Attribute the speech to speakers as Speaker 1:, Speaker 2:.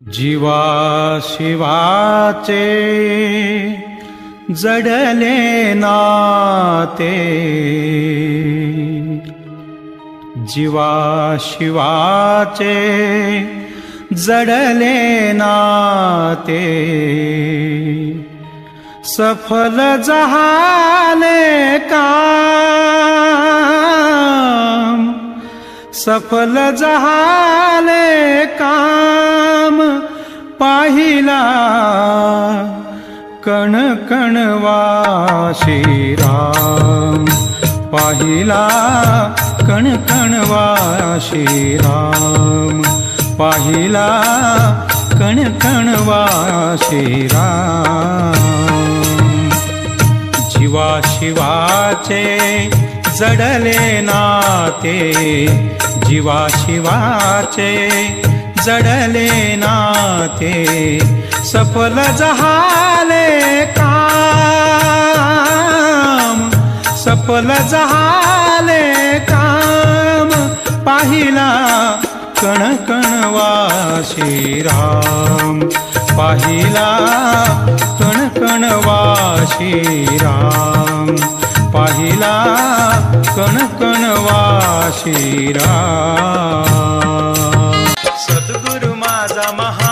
Speaker 1: जीवा शिवाचे जडले नाते, जीवा शिवाचे जडले नाते, सफल झाले काम, सफल झाले काम, पाहिला कण कणवासी राम, पाहिला कण कणवासी राम, पाहिला कण कणवासी राम। जीवा शिवाचे जडले नाते, जीवा शिवाचे जडले नाते, सफल झाले काम, सफल झाले काम, पाहिला कण कणवासी राम, पाहिला कण कणवासी राम, पाहिला कण कणवासी राम। सद्गुरु माझा महा